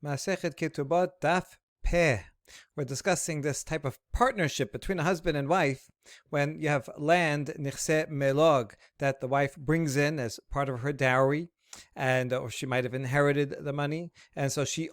Masechet Ketubot Daf Peh. We're discussing this type of partnership between a husband and wife when you have land, nichse melog, that the wife brings in as part of her dowry, and or she might have inherited the money, and so she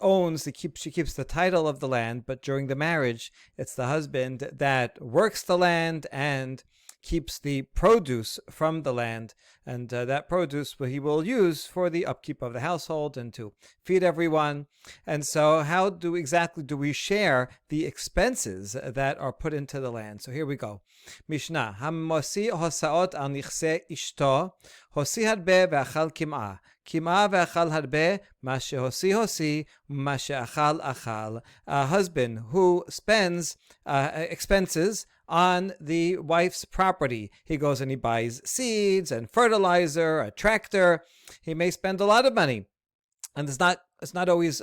keeps the title of the land, but during the marriage, it's the husband that works the land and keeps the produce from the land, and that produce he will use for the upkeep of the household and to feed everyone. And so how exactly do we share the expenses that are put into the land? So here we go. Mishnah, Hamosi hosaot al nichse ishto, hosi hadbe ve'achal kim'ah. Kim'ah ve'achal hadbe, ma shehosi, ma she'achal achal. A husband who spends expenses on the wife's property. He goes and he buys seeds and fertilizer, a tractor. He may spend a lot of money, and it's not always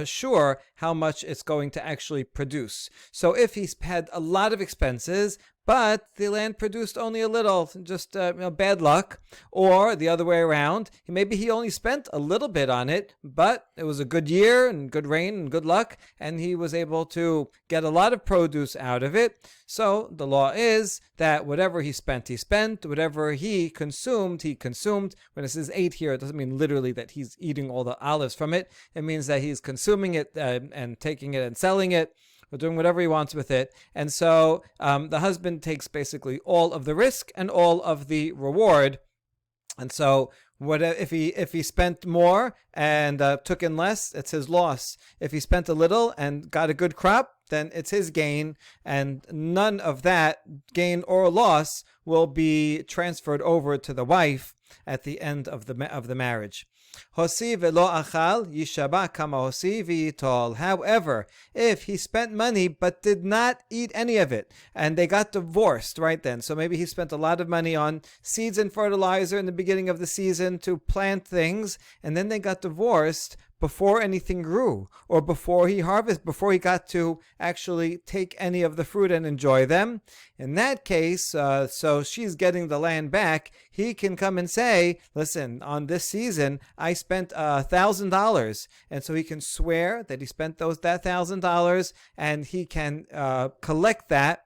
sure how much it's going to actually produce. So if he's had a lot of expenses, but the land produced only a little, just bad luck, or the other way around, maybe he only spent a little bit on it, but it was a good year and good rain and good luck, and he was able to get a lot of produce out of it. So the law is that whatever he spent, he spent. Whatever he consumed, he consumed. When it says ate here, it doesn't mean literally that he's eating all the olives from it. It means that he's consuming it and taking it and selling it, or doing whatever he wants with it. And so the husband takes basically all of the risk and all of the reward. And so if he spent more and took in less, it's his loss. If he spent a little and got a good crop, then it's his gain, and none of that gain or loss will be transferred over to the wife at the end of the marriage. Hosi velo achal yishaba kama hosi v'yitol. However, if he spent money but did not eat any of it, and they got divorced right then, so maybe he spent a lot of money on seeds and fertilizer in the beginning of the season to plant things, and then they got divorced before anything grew, or before he got to actually take any of the fruit and enjoy them. In that case, so she's getting the land back, he can come and say, listen, on this season, I spent $1,000. And so he can swear that he spent that $1,000, and he can collect that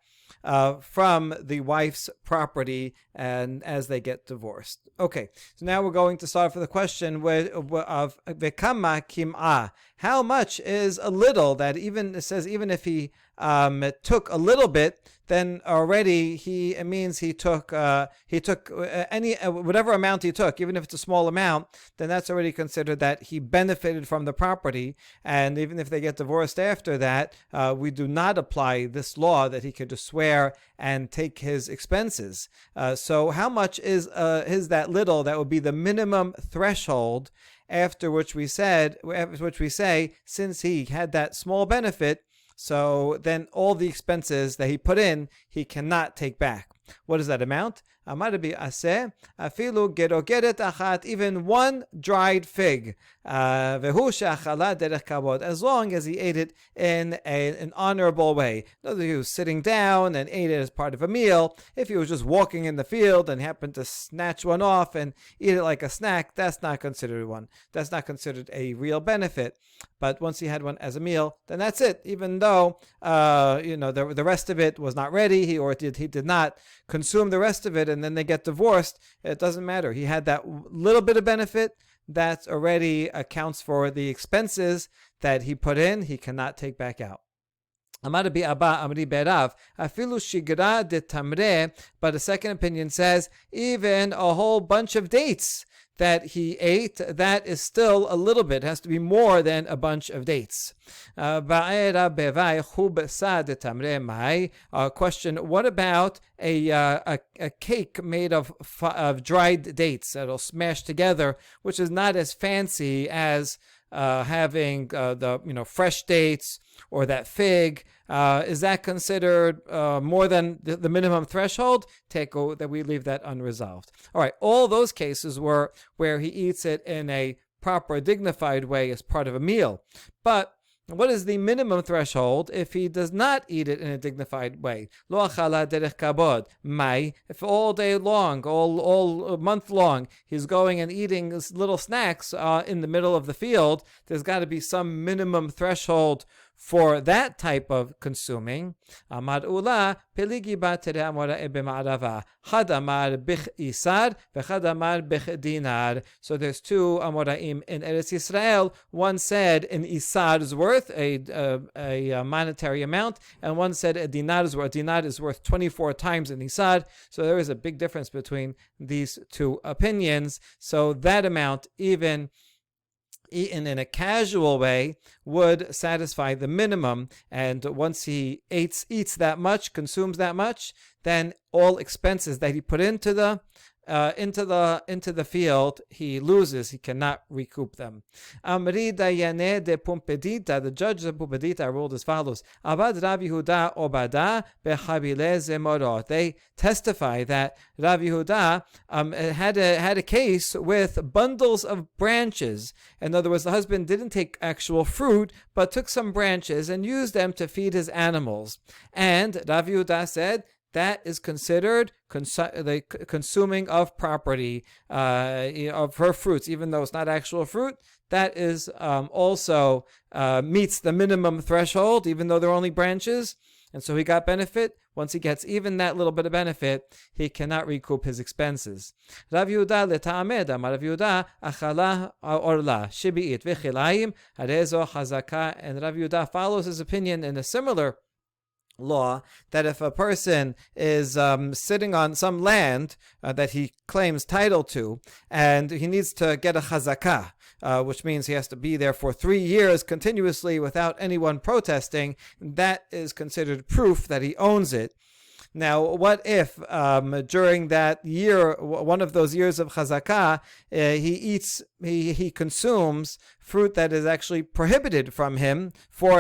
from the wife's property, and as they get divorced. Okay, so now we're going to start for the question of vekama kim'ah. How much is a little? That even it says even if he took a little bit, then already it means he took any whatever amount he took, even if it's a small amount, then that's already considered that he benefited from the property. And even if they get divorced after that, we do not apply this law that he could just swear and take his expenses. So how much is that little? That would be the minimum threshold. After which we say, since he had that small benefit, so then all the expenses that he put in, he cannot take back. What is that amount? Even one dried fig, as long as he ate it in an honorable way. Not that he was sitting down and ate it as part of a meal. If he was just walking in the field and happened to snatch one off and eat it like a snack, that's not considered one. That's not considered a real benefit. But once he had one as a meal, then that's it. Even though the rest of it was not ready, he did not consume the rest of it, and then they get divorced, it doesn't matter. He had that little bit of benefit that already accounts for the expenses that he put in. He cannot take back out. But a second opinion says even a whole bunch of dates that he ate, that is still a little bit. It has to be more than a bunch of dates. Question, what about a cake made of dried dates that'll smash together, which is not as fancy as having the fresh dates or that fig? Is that considered more than the minimum threshold? That we leave that unresolved. All right, all those cases were where he eats it in a proper, dignified way as part of a meal. But what is the minimum threshold if he does not eat it in a dignified way? Lo achala derech kabod. Mai, if all day long, all month long, he's going and eating little snacks in the middle of the field, there's got to be some minimum threshold for that type of consuming. Amar ula peligi ba tere amora b'ma'arava. Chad amar bich isar v'chad amar bich dinar. So there's two amoraim in Eretz Yisrael. One said an isar's worth, a monetary amount, and one said a dinar's worth. A dinar is worth 24 times an isar. So there is a big difference between these two opinions. So that amount, even eaten in a casual way, would satisfy the minimum, and once he eats that much, consumes that much, then all expenses that he put into the field, he loses. He cannot recoup them. Amri dayane de Pumpedita, the judge of Pumpedita, ruled as follows: Abad Rav Yehuda obada bechabile zemorot. They testify that Rav Yehuda had a case with bundles of branches. In other words, the husband didn't take actual fruit, but took some branches and used them to feed his animals. And Rav Yehuda said that is considered the consuming of property, of her fruits, even though it's not actual fruit. That is also meets the minimum threshold, even though they're only branches. And so he got benefit. Once he gets even that little bit of benefit, he cannot recoup his expenses. Rav Yehuda leta'amed, amar Rav Yehuda, achala orla, shibi'it v'chilayim, harezo chazaka. And Rav Yehuda follows his opinion in a similar law, that if a person is sitting on some land that he claims title to, and he needs to get a chazakah, which means he has to be there for 3 years continuously without anyone protesting, that is considered proof that he owns it. Now, what if during that year, one of those years of chazakah, he consumes fruit that is actually prohibited for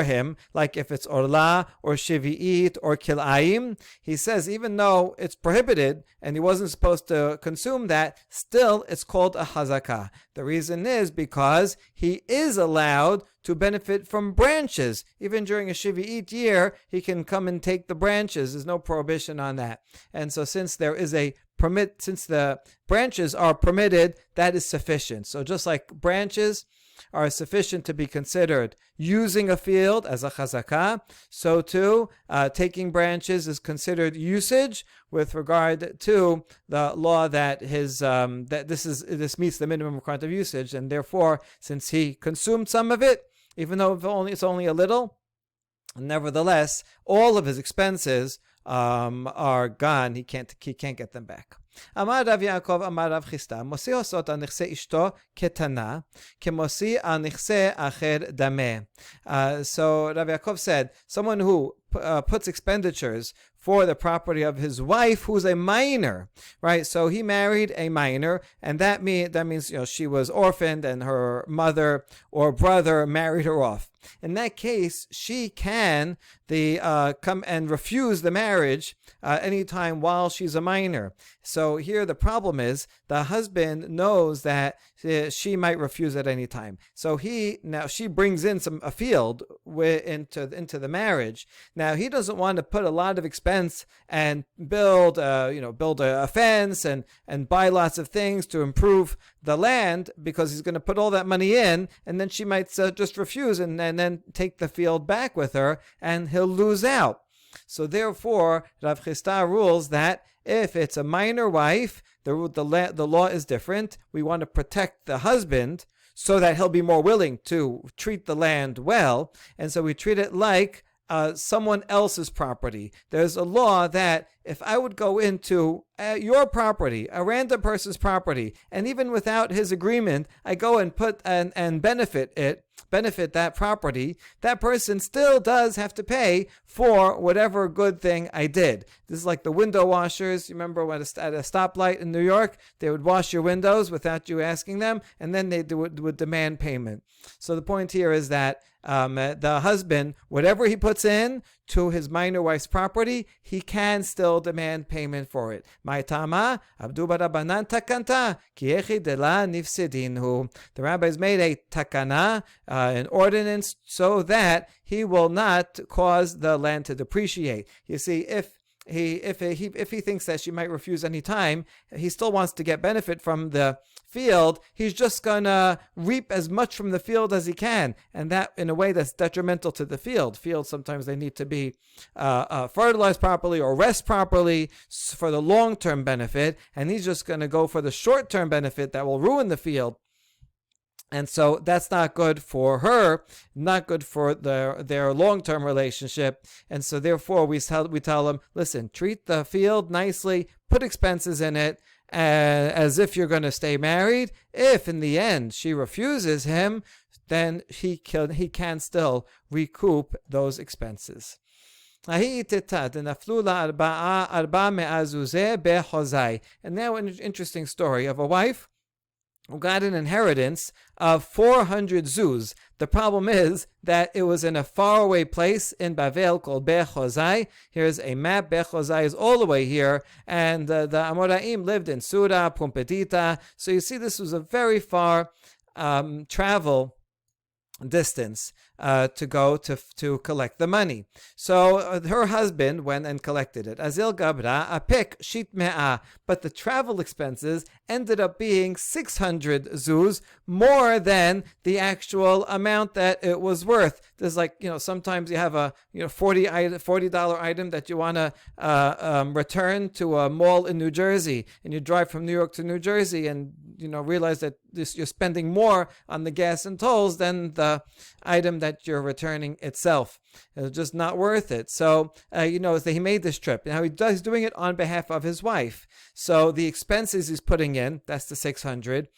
him, like if it's orla or shivi'it or kilayim? He says even though it's prohibited and he wasn't supposed to consume that, still it's called a chazakah. The reason is because he is allowed to benefit from branches. Even during a shivi'it year, he can come and take the branches. There's no prohibition on that. And so since there is a permit, since the branches are permitted, that is sufficient. So just like branches are sufficient to be considered using a field as a chazakah, so too taking branches is considered usage with regard to the law that this meets the minimum requirement of usage, and therefore, since he consumed some of it, even though it's only a little, nevertheless, all of his expenses are gone. He can't get them back. Amar Rav Yaakov, Amar Rav Chisda, Mosi osot al nechse ishto ketana, kemosi al nechse acher dameh. So Rav Yaakov said, someone who puts expenditures for the property of his wife, who's a minor, right? So he married a minor, and that means she was orphaned, and her mother or brother married her off. In that case, she can come and refuse the marriage anytime while she's a minor. So here the problem is the husband knows that she might refuse at any time. So she brings in a field into the marriage. Now he doesn't want to put a lot of expense and build a fence and buy lots of things to improve the land, because he's going to put all that money in, and then she might just refuse and then take the field back with her, and he'll lose out. So therefore, Rav Chisda rules that if it's a minor wife, the law is different. We want to protect the husband so that he'll be more willing to treat the land well, and so we treat it like someone else's property. There's a law that if I would go into your property, a random person's property, and even without his agreement, I go and put and benefit that property, that person still does have to pay for whatever good thing I did. This is like the window washers. You remember at a stoplight in New York, they would wash your windows without you asking them, and then they would demand payment. So the point here is that the husband, whatever he puts in to his minor wife's property, he can still demand payment for it. The rabbis made a takana, an ordinance, so that he will not cause the land to depreciate. You see, if he thinks that she might refuse any time, he still wants to get benefit from the field. He's just gonna reap as much from the field as he can, and that in a way that's detrimental to the field. Fields sometimes they need to be fertilized properly or rest properly for the long-term benefit, and he's just gonna go for the short-term benefit that will ruin the field. And so that's not good for her, not good for their long-term relationship. And so therefore we tell them, listen, treat the field nicely, put expenses in it, as if you're going to stay married. If in the end she refuses him, then he can still recoup those expenses. And now an interesting story of a wife who got an inheritance of 400 zuz. The problem is that it was in a faraway place in Bavel called Bechozai. Here's a map. Bechozai is all the way here, and the Amoraim lived in Sura, Pumpedita. So you see, this was a very far travel distance to go to collect the money. So her husband went and collected it. Azil Gabra apik shit me'a, but the travel expenses ended up being 600 zuz, more than the actual amount that it was worth. There's sometimes you have a $40 item that you want to return to a mall in New Jersey, and you drive from New York to New Jersey, and realize that you're spending more on the gas and tolls than the item that you're returning itself. It's just not worth it. So, he made this trip. Now he's doing it on behalf of his wife. So the expenses he's putting in, that's the 600.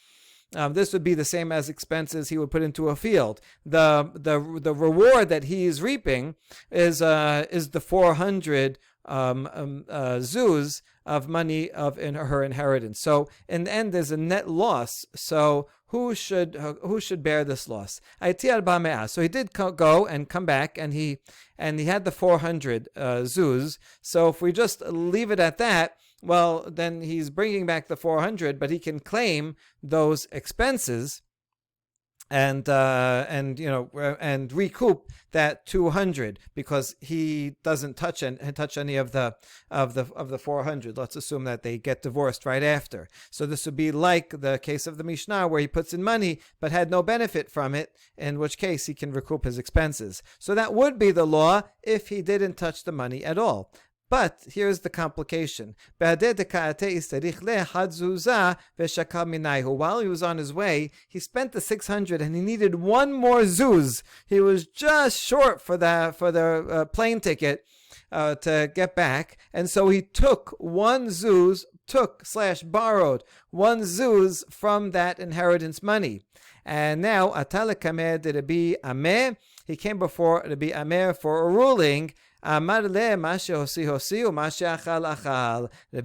This would be the same as expenses he would put into a field. The reward that he is reaping is the 400 zuz of money in her inheritance. So in the end, there's a net loss. So who should bear this loss? So he did go and come back, and he had the 400 zuz. So if we just leave it at that, well, then he's bringing back the 400, but he can claim those expenses and recoup that 200, because he doesn't touch any of the 400. Let's assume that they get divorced right after. So this would be like the case of the Mishnah, where he puts in money but had no benefit from it, in which case he can recoup his expenses. So that would be the law if he didn't touch the money at all. But here's the complication. While he was on his way, he spent the 600 and he needed one more zuz. He was just short for the plane ticket to get back. And so he took one zuz, borrowed one zuz from that inheritance money. And now, he came before Rabbi Amer for a ruling. Rabbi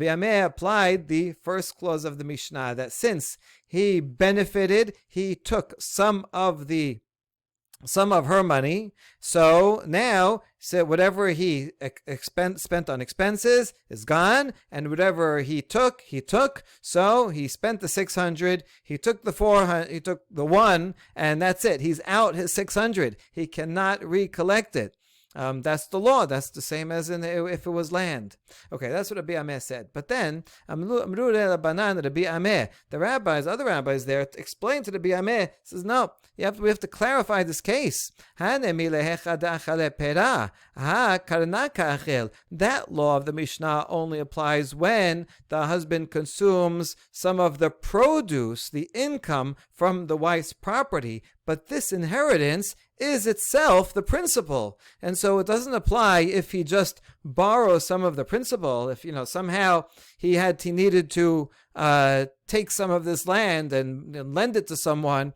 Amer applied the first clause of the Mishnah, that since he benefited, he took some of her money. So now, whatever he spent on expenses is gone, and whatever he took. So he spent the 600, he took the 400, he took the one, and that's it. He's out his 600. He cannot recollect it. That's the law. That's the same as if it was land. Okay, that's what Rabbi Ameh said. But then, the other rabbis there, explain to Rabbi Ameh, says, no, we have to clarify this case. That law of the Mishnah only applies when the husband consumes some of the produce, the income from the wife's property. But this inheritance is itself the principal. And so it doesn't apply if he just borrows some of the principal. If, somehow he needed to take some of this land and lend it to someone,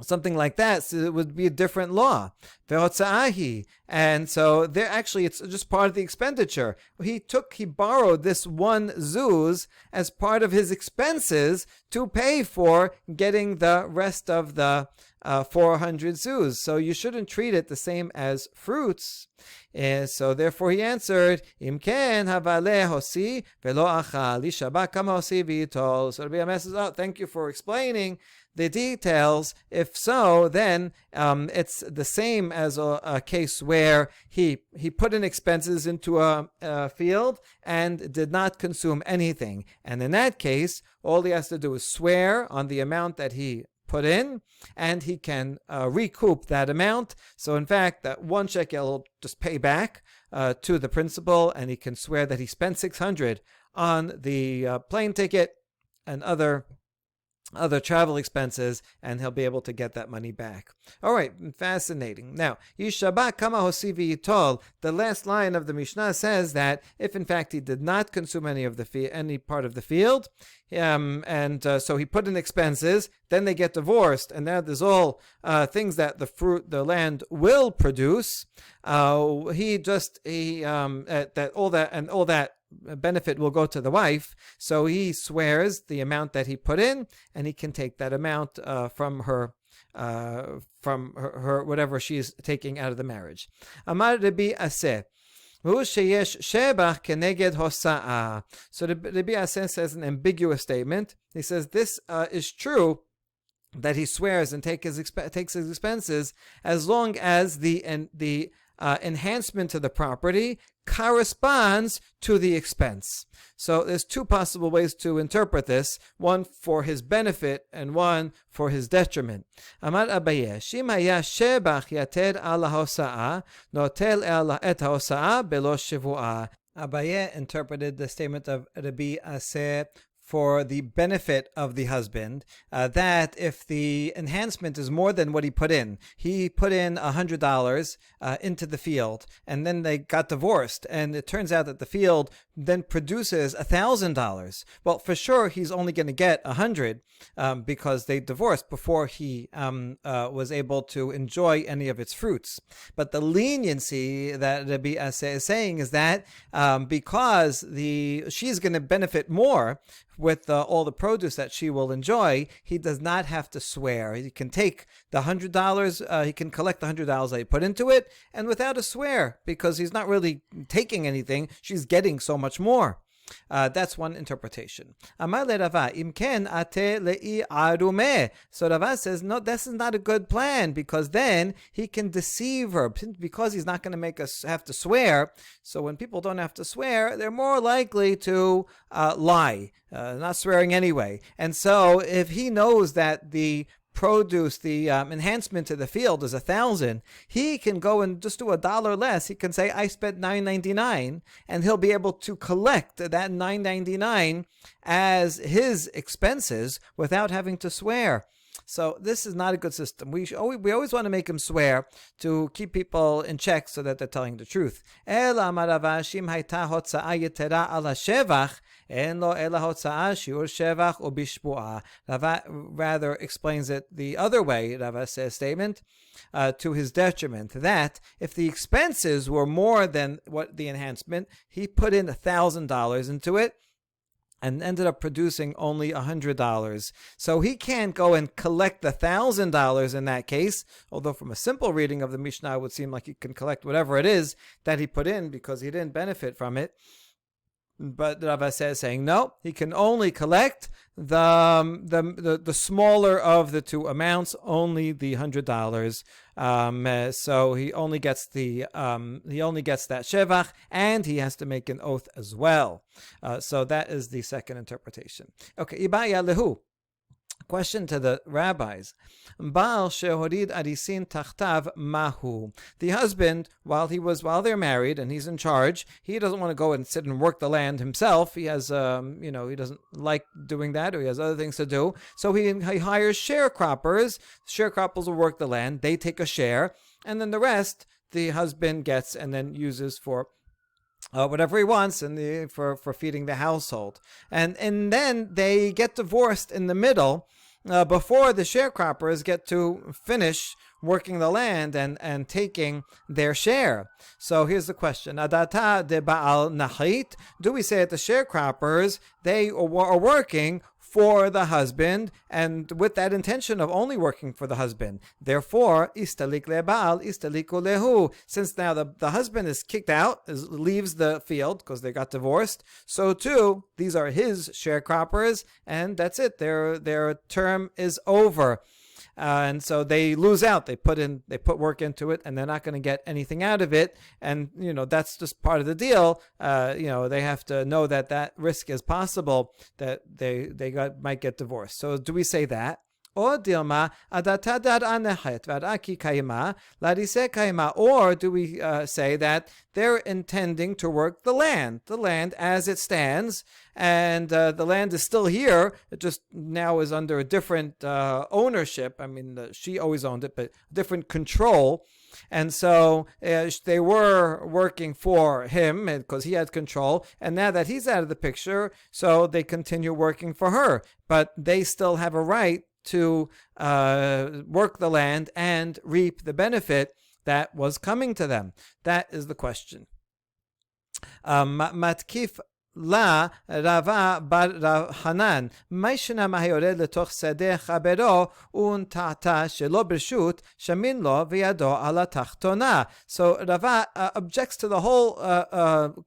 something like that, so it would be a different law. And so it's just part of the expenditure. He borrowed this one zuz as part of his expenses to pay for getting the rest of the 400 zuz. So you shouldn't treat it the same as fruits. So therefore he answered, Im ken havale hosi velo achal lishaba kama hosi v'itol. So Rabbi Yirmiyah says, oh, thank you for explaining the details. If so, then it's the same as a case where he put in expenses into a field and did not consume anything. And in that case, all he has to do is swear on the amount that he put in, and he can recoup that amount. So in fact, that 1 shekel will just pay back to the principal, and he can swear that he spent 600 on the plane ticket and other travel expenses, and he'll be able to get that money back. All right, fascinating. Now, Yishaba kama hosivi yitol, the last line of the Mishnah says that if in fact he did not consume any part of the field, so he put in expenses, then they get divorced, and now there's all things that the land will produce. All that benefit will go to the wife, so he swears the amount that he put in, and he can take that amount from her whatever she is taking out of the marriage. Amar Rabbi Aseh. So the Rabbi Aseh says an ambiguous statement. He says this is true, that he swears and takes his expenses as long as the enhancement to the property corresponds to the expense. So there's two possible ways to interpret this, one for his benefit and one for his detriment. Amar Abaye, Shim haya shebach yated ala hosa'a, notel et hosa'a belo shivu'a. Abaye interpreted the statement of Rabbi Aseh for the benefit of the husband, that if the enhancement is more than what he put in $100 into the field, and then they got divorced, and it turns out that the field then produces $1,000. Well, for sure he's only going to get 100 because they divorced before he was able to enjoy any of its fruits. But the leniency that Rabbi Aseh is saying is that because she's going to benefit more with all the produce that she will enjoy, he does not have to swear. He can take the $100, he can collect the $100 that he put into it, and without a swear, because he's not really taking anything, she's getting so much more. That's one interpretation. Amar le Rava, im ken ate le'i arume. So Rava says, no, this is not a good plan, because then he can deceive her, because he's not going to make us have to swear. So when people don't have to swear, they're more likely to lie, not swearing anyway. And so if he knows that the produce, the enhancement to the field is 1,000, he can go and just do $1 less. He can say, I spent $9.99, and he'll be able to collect that $9.99 as his expenses without having to swear. So this is not a good system. We always want to make him swear to keep people in check so that they're telling the truth. Rava rather explains it the other way. Rava says statement to his detriment, that if the expenses were more than what the enhancement, he put in $1,000 into it and ended up producing only $100. So he can't go and collect the $1,000 in that case, although from a simple reading of the Mishnah, it would seem like he can collect whatever it is that he put in because he didn't benefit from it. But Rava says, saying no, he can only collect the smaller of the two amounts, only the $100. So he only gets that shevach, and he has to make an oath as well. So that is the second interpretation. Okay, ibaya lehu. Question to the rabbis. Baal shehorid arisin tachtav mahu. The husband, while they're married and he's in charge, he doesn't want to go and sit and work the land himself. He has, he doesn't like doing that, or he has other things to do. So he hires sharecroppers. Sharecroppers will work the land. They take a share, and then the rest the husband gets and then uses for whatever he wants, and for feeding the household. And then they get divorced in the middle, before the sharecroppers get to finish working the land and taking their share. So here's the question. Adata de Baal Nachit. Do we say that the sharecroppers, they are working for the husband, and with that intention of only working for the husband. Therefore, istalik lebal, istaliku lehu. Since now the husband is kicked out, leaves the field because they got divorced, so too, these are his sharecroppers, and that's it. Their term is over. And so they lose out. They put work into it, and they're not going to get anything out of it. And that's just part of the deal. They have to know that risk is possible, that they might get divorced. So do we say that? Or Dilma adatadad anechet vadaki kaima ladise kaima, or do we say that they're intending to work the land as it stands, and the land is still here. It just now is under a different ownership. I mean, she always owned it, but different control. And so they were working for him because he had control. And now that he's out of the picture, so they continue working for her. But they still have a right to work the land and reap the benefit that was coming to them. That is the question. Matkif La Rava bar Rav Hanan, Maishna Mahiyored letokh sedeh chabero un ta'ata shelo b'rshut shamin lo v'yado ala tachtona. So Rava objects to the whole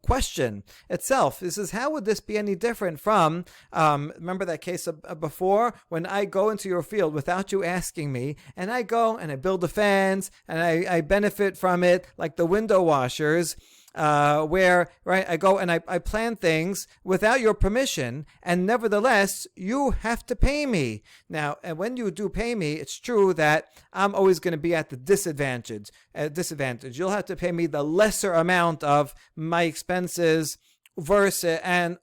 question itself. This is, how would this be any different from, remember that case before, when I go into your field without you asking me, and I go and I build a fence, and I benefit from it, like the window washers, where I go and I plan things without your permission, and nevertheless you have to pay me. Now, and when you do pay me, it's true that I'm always going to be at the disadvantage. You'll have to pay me the lesser amount of my expenses versus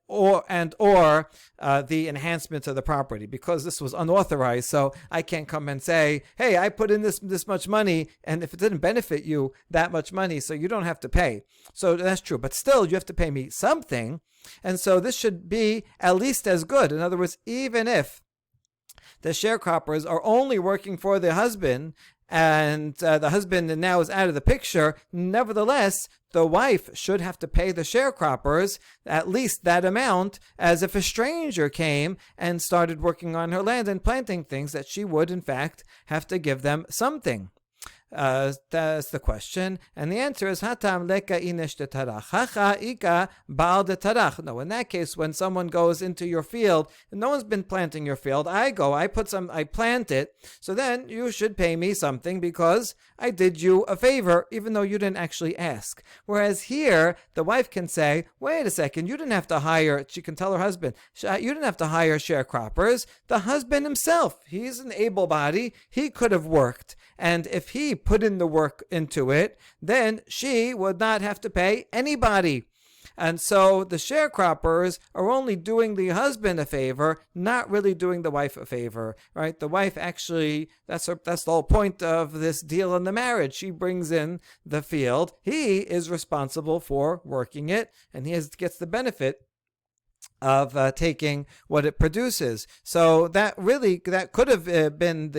or the enhancement of the property, because this was unauthorized. So I can't come and say, hey, I put in this much money, and if it didn't benefit you that much money, so you don't have to pay. So that's true, but still you have to pay me something. And so this should be at least as good. In other words, even if the sharecroppers are only working for the husband, and the husband now is out of the picture, nevertheless, the wife should have to pay the sharecroppers at least that amount, as if a stranger came and started working on her land and planting things, that she would, in fact, have to give them something. That's the question, and the answer is hatam leka inesh de tarach hacha ika baal de tarach. No, in that case, when someone goes into your field, and no one's been planting your field, I plant it, so then you should pay me something because I did you a favor, even though you didn't actually ask. Whereas here, the wife can say, wait a second, you didn't have to hire, she can tell her husband, you didn't have to hire sharecroppers. The husband himself, he's an able body, he could have worked. And if he put in the work into it, then she would not have to pay anybody. And so the sharecroppers are only doing the husband a favor, not really doing the wife a favor, right? The wife actually, that's the whole point of this deal in the marriage. She brings in the field. He is responsible for working it, and he gets the benefit of taking what it produces. So that could have been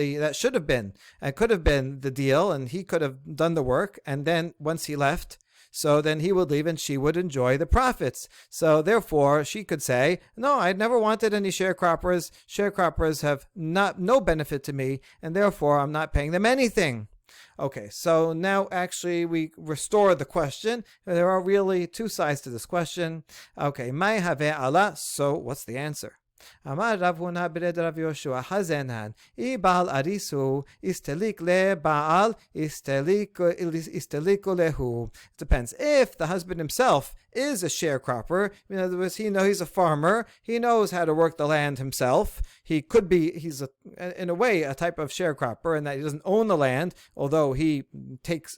the deal, and he could have done the work, and then once he left, so then he would leave and she would enjoy the profits. So therefore she could say, no, I never wanted any sharecroppers. Sharecroppers have no benefit to me, and therefore I'm not paying them anything. Okay, so now actually we restore the question. There are really two sides to this question. Okay, Mai have Allah. So what's the answer? Amar Rav Huna b'red Rav Yoshua hazenan I Baal arisu istelik le Baal isteliku lehu. It depends. If the husband himself is a sharecropper, in other words, he's a farmer, he knows how to work the land himself. He's in a way a type of sharecropper, in that he doesn't own the land, although he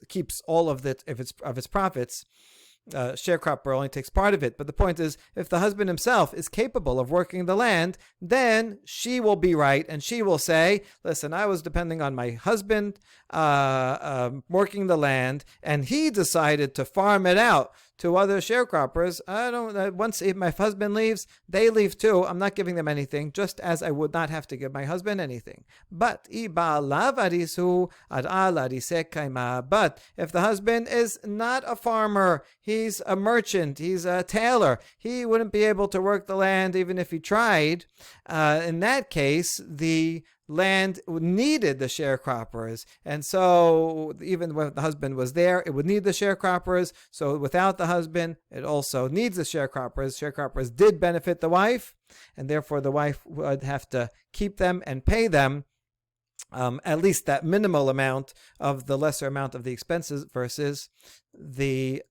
keeps all of its profits. Sharecropper only takes part of it. But the point is, if the husband himself is capable of working the land, then she will be right, and she will say, listen, I was depending on my husband working the land, and he decided to farm it out. to other sharecroppers. I don't. Once if my husband leaves, they leave too. I'm not giving them anything, just as I would not have to give my husband anything. But if the husband is not a farmer, he's a merchant, he's a tailor, he wouldn't be able to work the land even if he tried. In that case, the land needed the sharecroppers, and so even when the husband was there, it would need the sharecroppers. So without the husband, it also needs the sharecroppers. Sharecroppers did benefit the wife, and therefore the wife would have to keep them and pay them at least that minimal amount of the lesser amount of the expenses versus the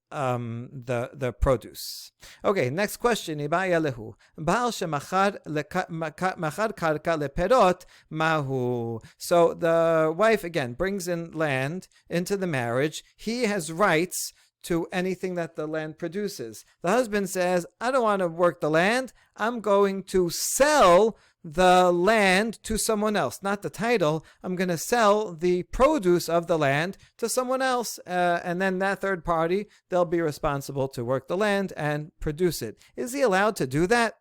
produce. Okay, next question. So the wife again brings in land into the marriage. He has rights to anything that the land produces. The husband says, I don't want to work the land. I'm going to sell the land to someone else, not the title. I'm going to sell the produce of the land to someone else, and then that third party, they'll be responsible to work the land and produce it. Is he allowed to do that?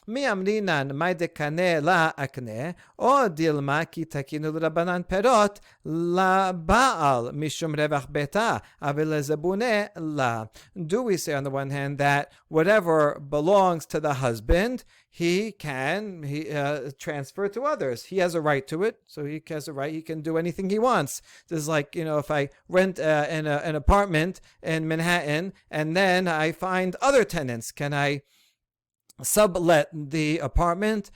מי אמרינן מאי דקנה לה אקנה, או דילמה כי תקינו לרבנן פירות לבעל משום רווח ביתה, אבל לזבונה לה. Do we say on the one hand that whatever belongs to the husband, he can transfer to others. He has a right to it, so he has a right. He can do anything he wants. This is like, if I rent an apartment in Manhattan and then I find other tenants, can I sublet the apartment?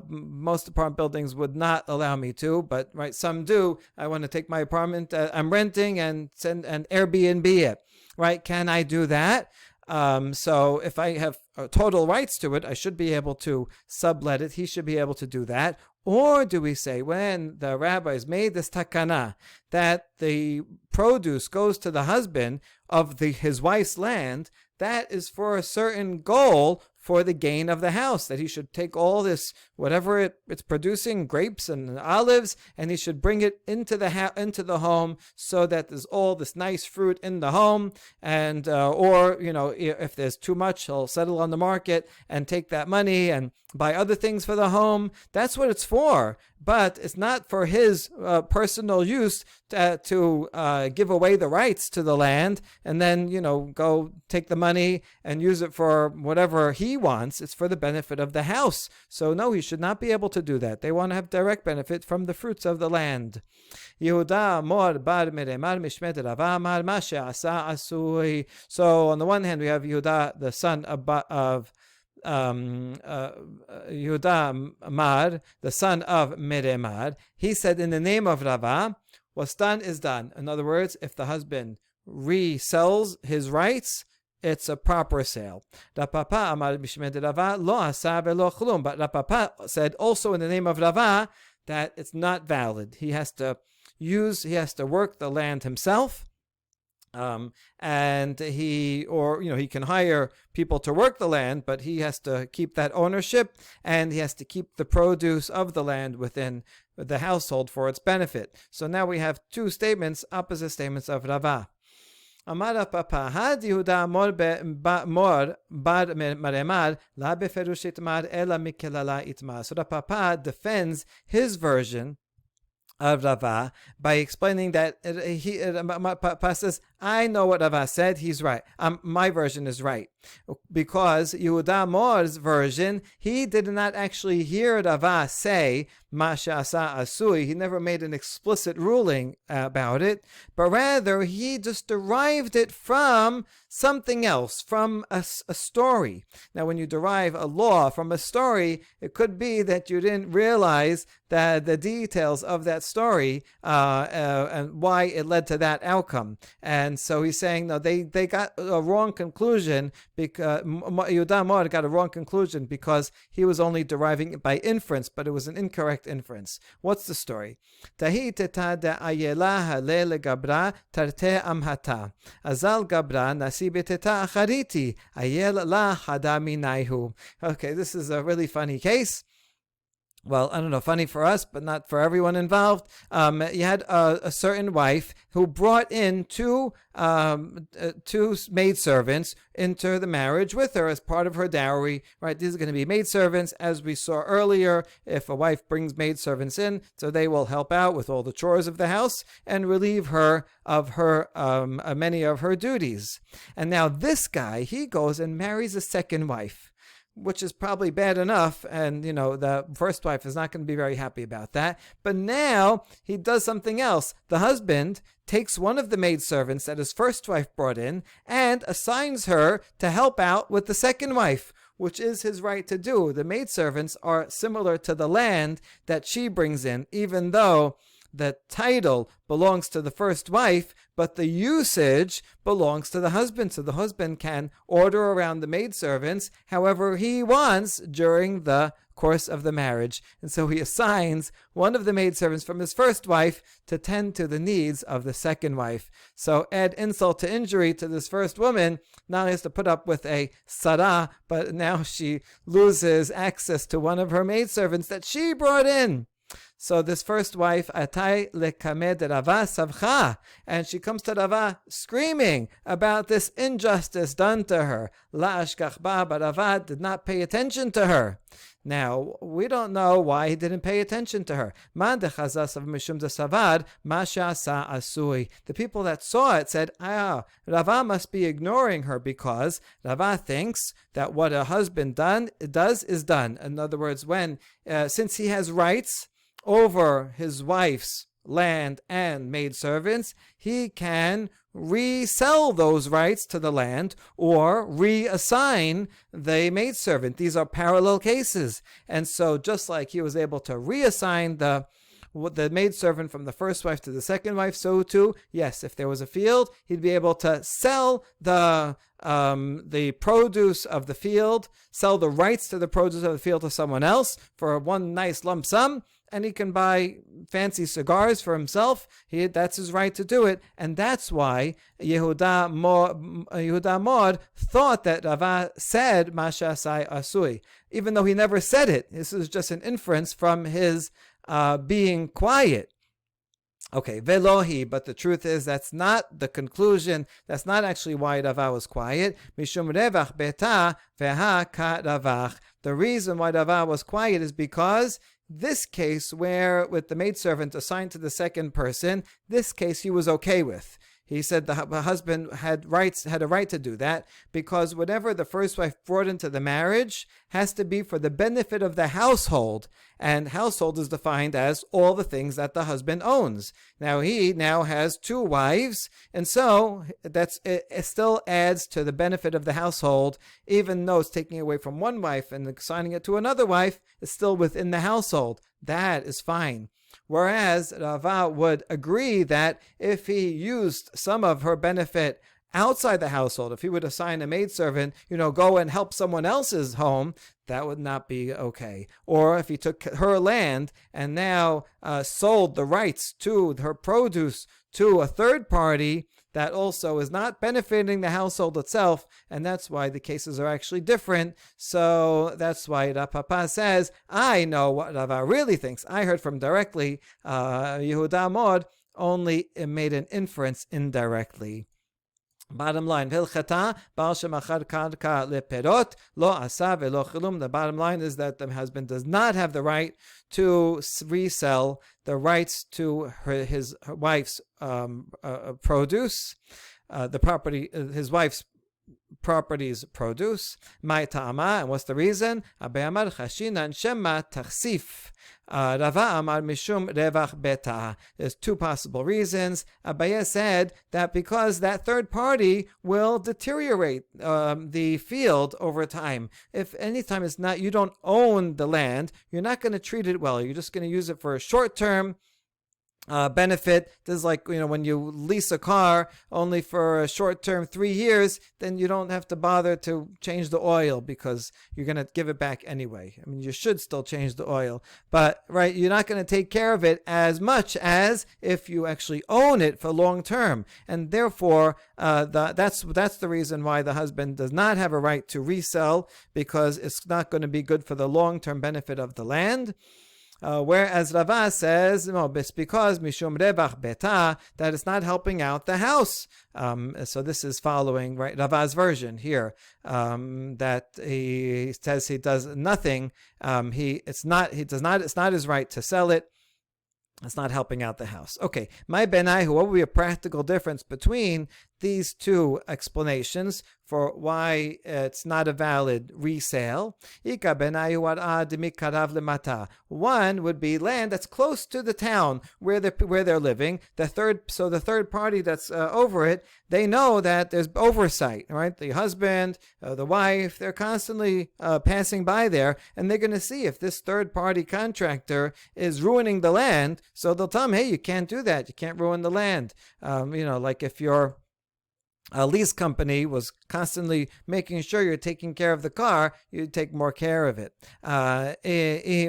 Most apartment buildings would not allow me to, but right, some do. I want to take my apartment I'm renting and send an Airbnb it. Right? Can I do that? So if I have total rights to it, I should be able to sublet it. He should be able to do that. Or do we say, when the rabbis made this takana, that the produce goes to the husband of his wife's land, that is for a certain goal, for the gain of the house, that he should take all this, whatever it's producing, grapes and olives, and he should bring it into the home, so that there's all this nice fruit in the home, and or if there's too much, he'll settle on the market and take that money and buy other things for the home. That's what it's for. But it's not for his personal use to give away the rights to the land and then, go take the money and use it for whatever he wants. It's for the benefit of the house. So no, he should not be able to do that. They want to have direct benefit from the fruits of the land. Yehuda mor bar meremar mishmet rava mar ma she'asa asui. So on the one hand, we have Yehuda, the son of Yehuda Mar, the son of Meremar. He said, in the name of Rava, what's done is done. In other words, if the husband resells his rights, it's a proper sale. Rapapa Amar Bishmed Rava lo asa velo chlum. But Rapapa said also in the name of Rava that it's not valid. He has to work the land himself. And he can hire people to work the land, but he has to keep that ownership, and he has to keep the produce of the land within the household for its benefit. So now we have two statements, opposite statements of Rava. Amar Papa had Yehuda mor bar maremar la beferush itmar ela mikelala itmar. So the Papa defends his version of Rava by explaining that Papa says, I know what Rava said, he's right. My version is right. Because Yehuda Mor's version, he did not actually hear Rava say, Ma she'asa asui. He never made an explicit ruling about it, but rather he just derived it from something else, from a story. Now, when you derive a law from a story, it could be that you didn't realize that the details of that story and why it led to that outcome. And so he's saying, no, they got a wrong conclusion, because Yehuda Mor got a wrong conclusion because he was only deriving it by inference, but it was an incorrect inference. What's the story? Tahi teta de ayela hale legabra tarte amhata. Azal gabra nasi beteta achariti. Ayel la hada minaihu. Okay, this is a really funny case. well, I don't know, funny for us, but not for everyone involved. You had a certain wife who brought in two maidservants into the marriage with her as part of her dowry, right? These are going to be maidservants, as we saw earlier. If a wife brings maidservants in, so they will help out with all the chores of the house and relieve her of her many of her duties. And now this guy, he goes and marries a second wife, which is probably bad enough, and the first wife is not going to be very happy about that. But now he does something else. The husband takes one of the maidservants that his first wife brought in and assigns her to help out with the second wife, which is his right to do. The maidservants are similar to the land that she brings in, even though the title belongs to the first wife, but the usage belongs to the husband. So the husband can order around the maidservants however he wants during the course of the marriage. And so he assigns one of the maidservants from his first wife to tend to the needs of the second wife. So add insult to injury to this first woman. Not only has to put up with a sarah, but now she loses access to one of her maidservants that she brought in. So this first wife, Atai lekamed Rava savcha, and she comes to Rava screaming about this injustice done to her. La ashkach ba, but Rava did not pay attention to her. Now, we don't know why he didn't pay attention to her. The people that saw it said, Rava must be ignoring her because Rava thinks that what a husband does is done. In other words, since he has rights over his wife's land and maidservants, he can resell those rights to the land or reassign the maidservant. These are parallel cases. And so just like he was able to reassign the maidservant from the first wife to the second wife, so too, yes, if there was a field, he'd be able to sell the produce of the field, sell the rights to the produce of the field to someone else for one nice lump sum, and he can buy fancy cigars for himself. That's his right to do it. And that's why Yehuda Mod thought that Rava said Masha Sai Asui, even though he never said it. This is just an inference from his being quiet. Okay, velohi, but the truth is that's not the conclusion. That's not actually why Rava was quiet. Mishum revach beta veha ka ravach. The reason why Rava was quiet is because this case, where with the maidservant assigned to the second person, this case he was okay with. He said the husband had a right to do that, because whatever the first wife brought into the marriage has to be for the benefit of the household, and household is defined as all the things that the husband owns. Now he has two wives, and so it still adds to the benefit of the household, even though it's taking away from one wife and assigning it to another wife. It's still within the household. That is fine. Whereas Rava would agree that if he used some of her benefit outside the household, if he would assign a maidservant, go and help someone else's home, that would not be okay. Or if he took her land and now sold the rights to her produce to a third party, that also is not benefiting the household itself, and that's why the cases are actually different. So that's why Rapapa says, I know what Rava really thinks. I heard from directly. Yehuda Mod only made an inference indirectly. Bottom line, the bottom line is that the husband does not have the right to resell the rights to his wife's produce, the property, his wife's property's produce. My ta'ama, and what's the reason? Abai amar chashina shema tachsif. Rava amar mishum revach beta. There's two possible reasons. Abaye said that because that third party will deteriorate the field over time. If anytime you don't own the land, you're not going to treat it well. You're just going to use it for a short term benefit. This is like, when you lease a car only for a short term, 3 years, then you don't have to bother to change the oil because you're going to give it back anyway. I mean, you should still change the oil, but right, you're not going to take care of it as much as if you actually own it for long term. And therefore, that's the reason why the husband does not have a right to resell, because it's not going to be good for the long term benefit of the land. Whereas Rava says, no, it's because Mishum Rebach Beta, that it's not helping out the house. So this is following Rava's version here, that he says he does nothing. It's not his right to sell it. It's not helping out the house. Okay, my benai, what would be a practical difference between these two explanations for why it's not a valid resale? One would be land that's close to the town where they're living. The third party that's over it, they know that there's oversight, right? The husband, the wife, they're constantly passing by there, and they're going to see if this third party contractor is ruining the land. So they'll tell them, hey, you can't do that. You can't ruin the land. Like if you're a lease company was constantly making sure you're taking care of the car, you take more care of it.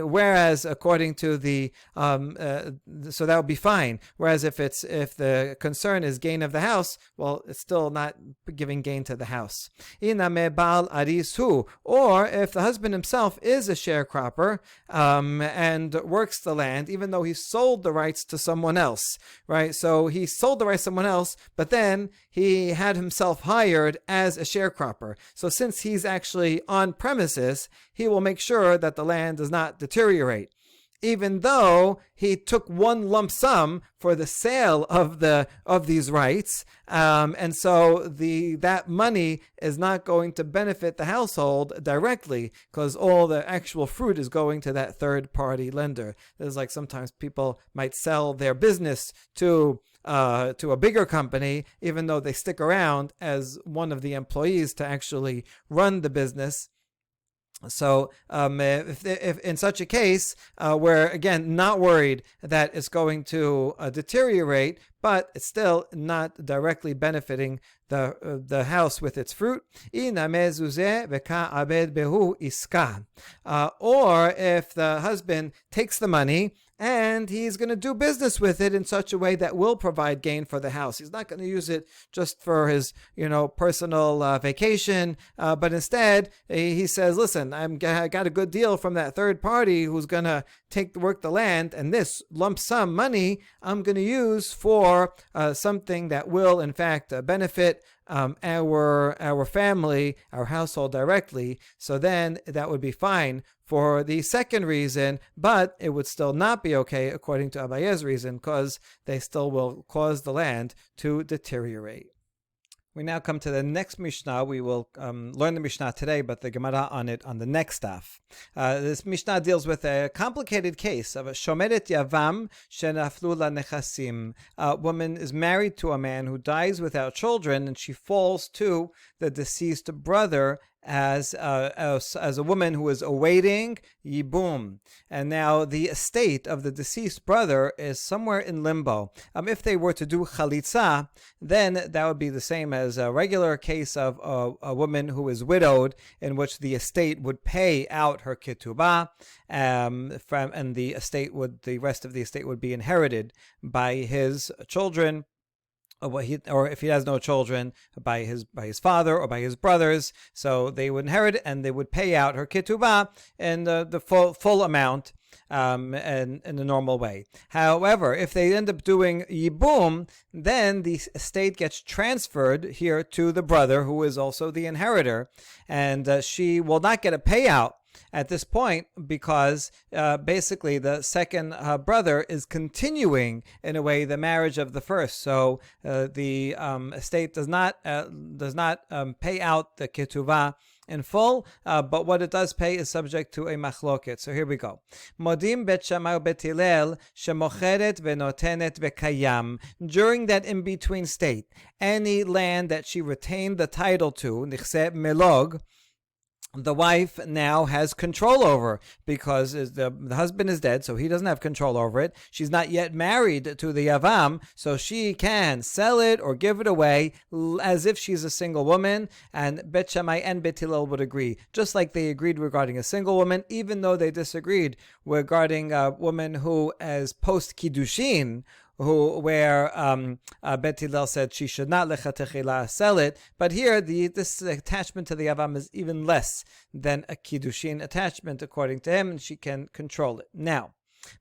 Whereas, according to the, so that would be fine. Whereas if the concern is gain of the house, well, it's still not giving gain to the house. Or if the husband himself is a sharecropper and works the land, even though he sold the rights to someone else, right? So he sold the rights to someone else, but then he had himself hired as a sharecropper. So since he's actually on premises, he will make sure that the land does not deteriorate, even though he took one lump sum for the sale of these rights, and so that money is not going to benefit the household directly, because all the actual fruit is going to that third party lender. There's like sometimes people might sell their business to a bigger company, even though they stick around as one of the employees to actually run the business. So if in such a case, we're again not worried that it's going to deteriorate, but it's still not directly benefiting the house with its fruit. Or if the husband takes the money and he's going to do business with it in such a way that will provide gain for the house. He's not going to use it just for his, personal vacation, but instead he says, listen, I got a good deal from that third party who's going to work the land, and this lump sum money I'm going to use for something that will in fact benefit our family, our household directly. So then that would be fine for the second reason, but it would still not be okay according to Abaye's reason, because they still will cause the land to deteriorate. We now come to the next Mishnah. We will learn the Mishnah today, but the Gemara on it on the next daf. This Mishnah deals with a complicated case of a Shomeret Yavam Shenaflu La Nechasim. A woman is married to a man who dies without children, and she falls to the deceased brother as a woman who is awaiting Yibum. And now the estate of the deceased brother is somewhere in limbo. If they were to do Chalitza, then that would be the same as a regular case of a woman who is widowed, in which the estate would pay out her Ketubot, and the rest of the estate would be inherited by his children, or if he has no children, by his father or by his brothers. So they would inherit it, and they would pay out her ketubah in the full amount, in the normal way. However, if they end up doing yibum, then the estate gets transferred here to the brother, who is also the inheritor, and she will not get a payout at this point, because basically the second brother is continuing in a way the marriage of the first. So the estate does not pay out the ketuvah in full, but what it does pay is subject to a machloket. So here we go. Modim bet Shammai bet Hillel shemocheret venotenet bekayam. During that in-between state, any land that she retained the title to, nichse melog, the wife now has control over, because the husband is dead, so he doesn't have control over it. She's not yet married to the Yavam, so she can sell it or give it away as if she's a single woman. And Bet Shammai and Bet Hillel would agree, just like they agreed regarding a single woman, even though they disagreed regarding a woman who is post-Kiddushin, where Bet Hillel said she should not lechatechila sell it, but here this attachment to the Yavam is even less than a Kiddushin attachment according to him, and she can control it. Now,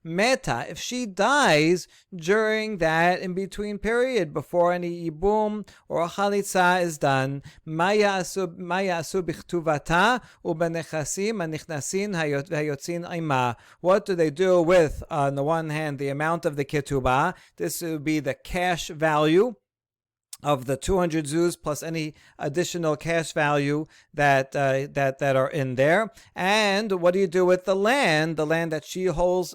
Meta, if she dies during that in-between period, before any yibum or chalitza is done, ma ya'asu b'chtuvata u'b'nechasim hanichnasin hayotzin ima. What do they do with, on the one hand, the amount of the ketubah? This would be the cash value of the 200 zuz plus any additional cash value that are in there. And what do you do with the land that she holds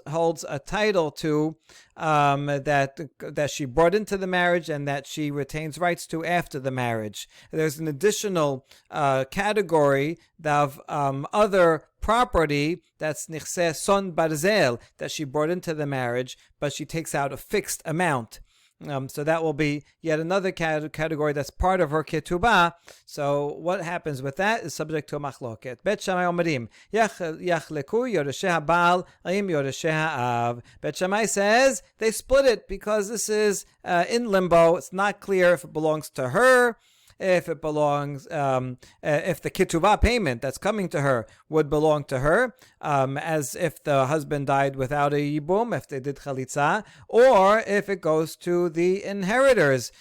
a title to, that she brought into the marriage and that she retains rights to after the marriage? There's an additional category of other property that's nichse son barzel, that she brought into the marriage, but she takes out a fixed amount. So that will be yet another category that's part of her ketubah. So what happens with that is subject to a machloket. Bet Shammai omerim yachleku yoreshei habal im yoreshei ha'av. Bet Shammai says they split it because this is in limbo. It's not clear if it belongs to her, if it belongs, if the ketubah payment that's coming to her would belong to her, as if the husband died without a yibum, if they did chalitza, or if it goes to the inheritors,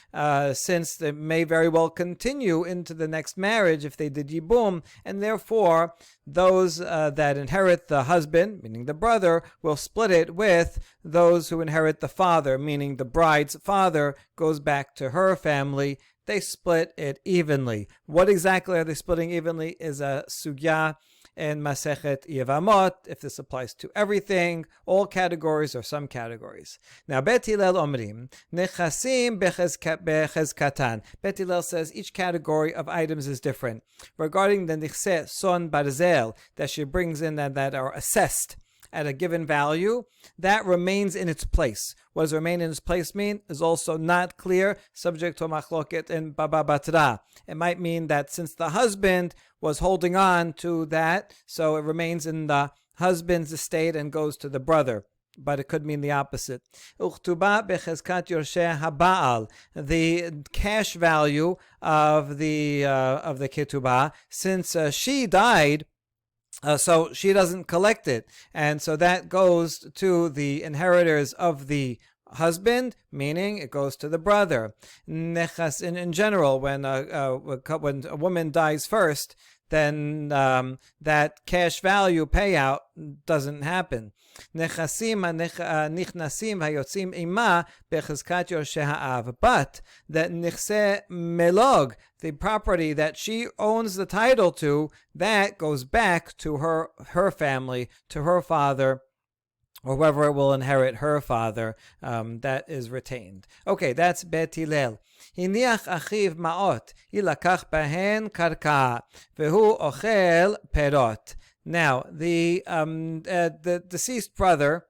since they may very well continue into the next marriage if they did yibum, and therefore those that inherit the husband, meaning the brother, will split it with those who inherit the father, meaning the bride's father goes back to her family. They split it evenly. What exactly are they splitting evenly is a sugya in Masechet Yevamot, if this applies to everything, all categories or some categories. Now, Bet Hillel Omrim, Nechasim Bechezkatan. Bet Hillel says each category of items is different. Regarding the Nichse Son Barzel that she brings in that are assessed at a given value, that remains in its place. What does remain in its place mean is also not clear, subject to machloket in Baba Batra. It might mean that since the husband was holding on to that, so it remains in the husband's estate and goes to the brother. But it could mean the opposite. Uchtuba bechezkat yorshei haba'al, the cash value of the ketubah, since she died, so she doesn't collect it, and so that goes to the inheritors of the husband, meaning it goes to the brother. Nechas in general, when a woman dies first, then that cash value payout doesn't happen. Nechasim nichnasim hayotzim ima bechezkat yorshei ha'av. But that nichse melog, the property that she owns the title to, that goes back to her family, to her father, or whoever will inherit her father, that is retained. Okay, that's Bet Hillel. Hiniach achiv ma'ot, ilakach bahen karka, vehu ochel perot. Now, the deceased brother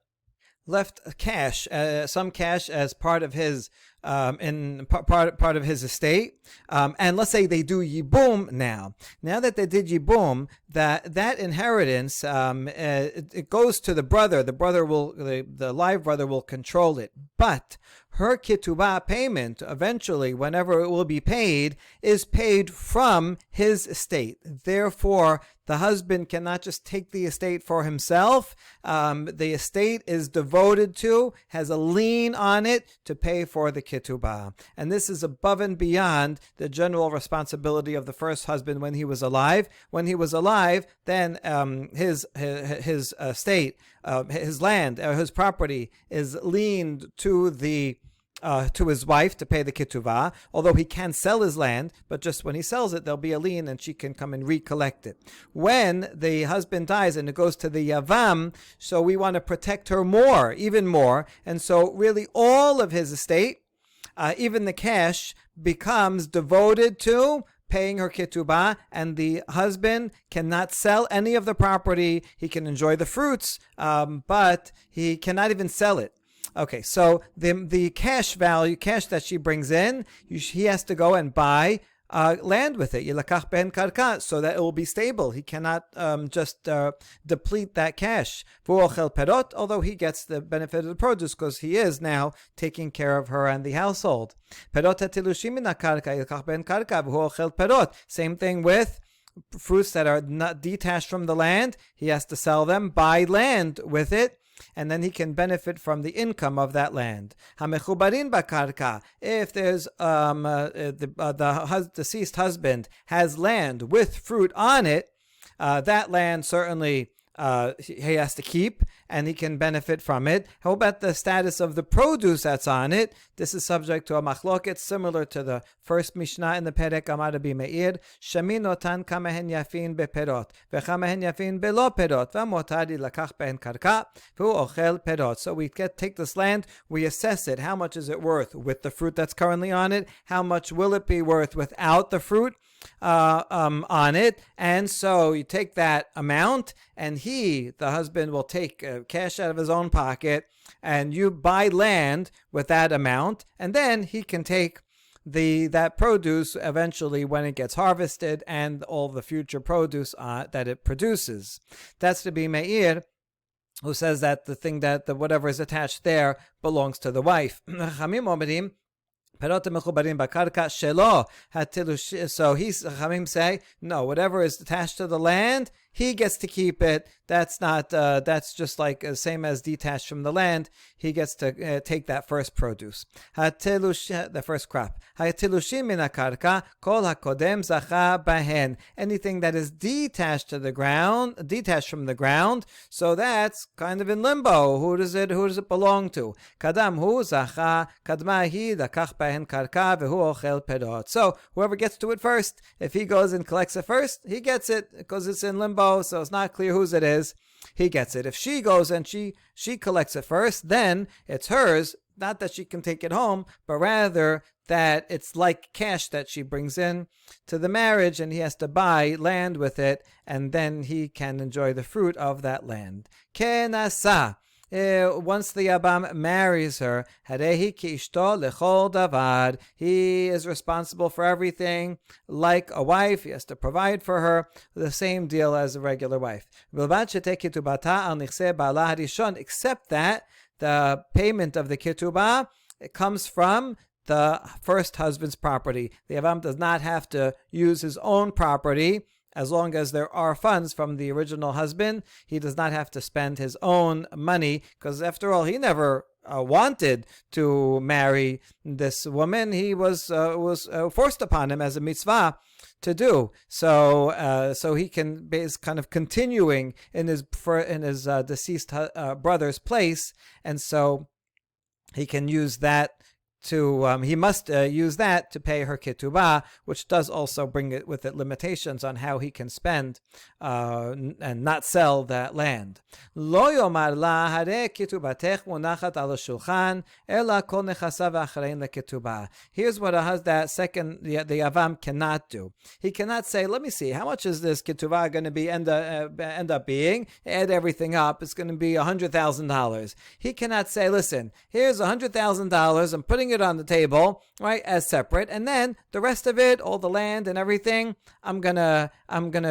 left cash, some cash as part of his part of his estate, and let's say they do yibum now. Now that they did yibum, that inheritance it goes to the brother. The brother will the live brother will control it, but her ketubah payment eventually, whenever it will be paid, is paid from his estate. Therefore, the husband cannot just take the estate for himself. The estate is devoted to, has a lien on it to pay for the ketubah. And this is above and beyond the general responsibility of the first husband when he was alive. When he was alive, then his estate, his land, his property is liened to his wife to pay the ketubah, although he can sell his land, but just when he sells it, there'll be a lien and she can come and recollect it. When the husband dies and it goes to the yavam, so we want to protect her more, even more, and so really all of his estate, even the cash, becomes devoted to paying her ketubah, and the husband cannot sell any of the property. He can enjoy the fruits, but he cannot even sell it. Okay, so the cash value, cash that she brings in, he has to go and buy land with it, yilakach ben karka, so that it will be stable. He cannot just deplete that cash. V'ochel perot, although he gets the benefit of the produce because he is now taking care of her and the household. Perot hatilushim min hakarka, yilakach ben karka, v'ochel perot. Same thing with fruits that are not detached from the land. He has to sell them, buy land with it. and then he can benefit from the income of that land. Hamechubarin bakarka, if there's the deceased husband has land with fruit on it, that land certainly he has to keep, and he can benefit from it. How about the status of the produce that's on it? This is subject to a machloket, similar to the first Mishnah in the Perek Amar Rabbi Meir. Shamin notan kamehen yafin beperot, v'kamehen yafin belo perot, v'motari lakach behen karka, v'hu ochel perot. So we take this land, we assess it. How much is it worth with the fruit that's currently on it? How much will it be worth without the fruit on it? And so you take that amount, and the husband, will take cash out of his own pocket, and you buy land with that amount, and then he can take that produce eventually when it gets harvested, and all the future produce that it produces. That's to be Meir, who says that the thing that whatever is attached there belongs to the wife. So Chamim say, no, whatever is attached to the land, he gets to keep it. That's not. That's just like same as detached from the land. He gets to take that first produce, the first crop. Anything that is detached from the ground. So that's kind of in limbo. Who does it belong to? So whoever gets to it first, if he goes and collects it first, he gets it because it's in limbo. So it's not clear whose it is. He gets it. If she goes and she collects it first, then it's hers. Not that she can take it home, but rather that it's like cash that she brings in to the marriage, and he has to buy land with it, and then he can enjoy the fruit of that land. Kenasa. Once the Yabam marries her, Harehi ki ishto lechol davar. He is responsible for everything. Like a wife, he has to provide for her. The same deal as a regular wife. Except that the payment of the ketubah, it comes from the first husband's property. The Yavam does not have to use his own property. As long as there are funds from the original husband, he does not have to spend his own money, because after all, he never wanted to marry this woman. He was forced upon him as a mitzvah to do. So he is kind of continuing in his deceased brother's place, and so he can use that. He must use that to pay her ketubah, which does also bring it with it limitations on how he can spend and not sell that land. Lo yomar la hare ketubatech munachat al shulchan ela kol nechasav acharein leketubah. Here's what that second the Yavam cannot do. He cannot say, let me see, how much is this ketubah going to be end up being? Add everything up, it's going to be $100,000. He cannot say, listen, here's $100,000. I'm putting it on the table, right, as separate, and then the rest of it, all the land and everything, I'm gonna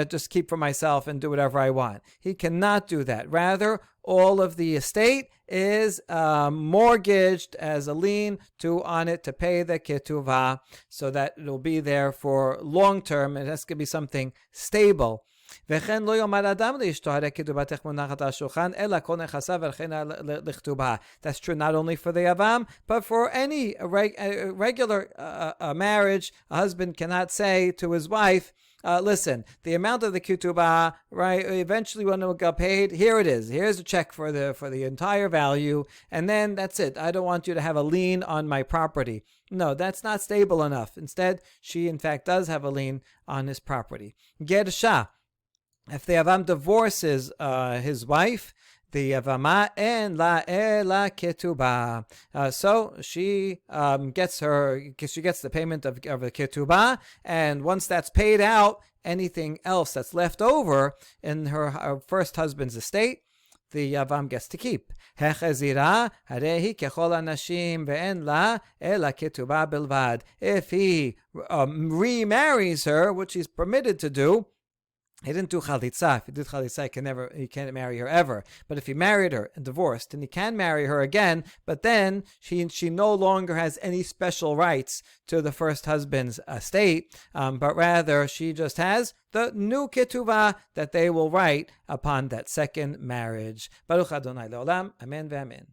just keep for myself and do whatever I want. He cannot do that. Rather, all of the estate is mortgaged as a lien on it to pay the ketuvah, so that it'll be there for long term. It has to be something stable. That's true not only for the Yavam, but for any regular marriage. A husband cannot say to his wife, listen, the amount of the ketubah, right, eventually when it will get paid, here it is. Here's a check for the entire value, and then that's it. I don't want you to have a lien on my property. No, that's not stable enough. Instead, she in fact does have a lien on his property. Gersha. If the Yavam divorces his wife, the Yavama en la ketubah. So she gets the payment of the ketubah, and once that's paid out, anything else that's left over in her first husband's estate, the Yavam gets to keep. Hechezira harehi kechol anashim ve'en la ela ketubah bilvad. If he remarries her, which he's permitted to do, He didn't do chalitza. If he did chalitza, he can't marry her ever. But if he married her and divorced, then he can marry her again. But then she no longer has any special rights to the first husband's estate, but rather she just has the new ketubah that they will write upon that second marriage. Baruch Adonai Leolam. Amen ve'amen.